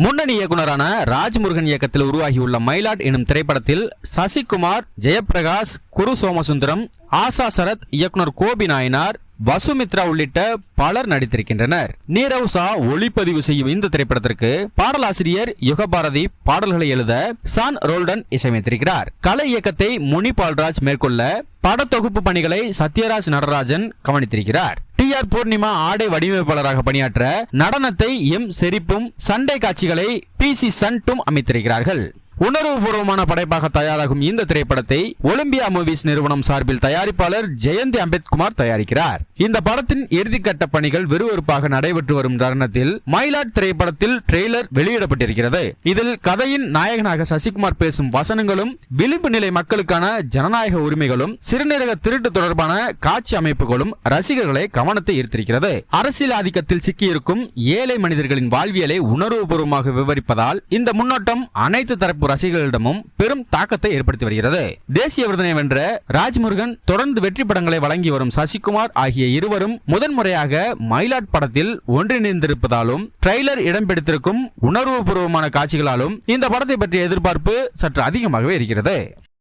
முன்னணி இயக்குனரான ராஜ்முருகன் இயக்கத்தில் உருவாகியுள்ள மயிலாட் எனும் திரைப்படத்தில் சசிகுமார், ஜெயபிரகாஷ், குரு சோமசுந்தரம், ஆசா சரத், இயக்குனர் கோபி நாயனார், வசுமித்ரா உள்ளிட்ட பலர் நடித்திருக்கின்றனர். நீரவ் ஷா ஒளிப்பதிவு செய்யும் இந்த திரைப்படத்திற்கு பாடலாசிரியர் யுகபாரதி பாடல்களை எழுத சான் ரோல்டன் இசையமைத்திருக்கிறார். கலை இயக்கத்தை முனி பால்ராஜ் மேற்கொள்ள படத்தொகுப்பு பணிகளை சத்யராஜ் நடராஜன் கவனித்திருக்கிறார். TR பூர்ணிமா ஆடை வடிவமைப்பாளராக பணியாற்ற நடனத்தை எம் செரிப்பும், சண்டை காட்சிகளை PC சன்ட்டும் அமைத்திருக்கிறார்கள். உணர்வுபூர்வமான படைப்பாக தயாராகும் இந்த திரைப்படத்தை ஒலிம்பியா மூவிஸ் நிறுவனம் சார்பில் தயாரிப்பாளர் ஜெயந்தி அம்பேத்குமார் தயாரிக்கிறார். இந்த படத்தின் இறுதிக்கட்ட பணிகள் விறுவிறுப்பாக நடைபெற்று வரும் தருணத்தில் மயிலாட் திரைப்படத்தில் ட்ரெய்லர் வெளியிடப்பட்டிருக்கிறது. இதில் கதையின் நாயகனாக சசிகுமார் பேசும் வசனங்களும், விளிம்பு நிலை மக்களுக்கான ஜனநாயக உரிமைகளும், சிறுநீரக திருட்டு தொடர்பான காட்சி அமைப்புகளும் ரசிகர்களை கவனத்தை ஈர்த்திருக்கிறது. அரசியல் ஆதிக்கத்தில் சிக்கியிருக்கும் ஏழை மனிதர்களின் வாழ்வியலை உணர்வுபூர்வமாக விவரிப்பதால் இந்த முன்னோட்டம் அனைத்து தரப்பு ரசிகர்களிடமும் பெரும் தாக்கத்தை ஏற்படுத்தி வருகிறது. தேசிய விருதினை வென்ற ராஜ்முருகன் தொடர்ந்து வெற்றி படங்களை வழங்கி வரும் சசிகுமார் ஆகிய இருவரும் முதன்முறையாக மயிலாட் படத்தில் ஒன்றிணைந்திருப்பதாலும் ட்ரெய்லர் இடம்பெடுத்திருக்கும் உணர்வுபூர்வமான காட்சிகளாலும் இந்த படத்தை பற்றிய எதிர்பார்ப்பு சற்று அதிகமாகவே இருக்கிறது.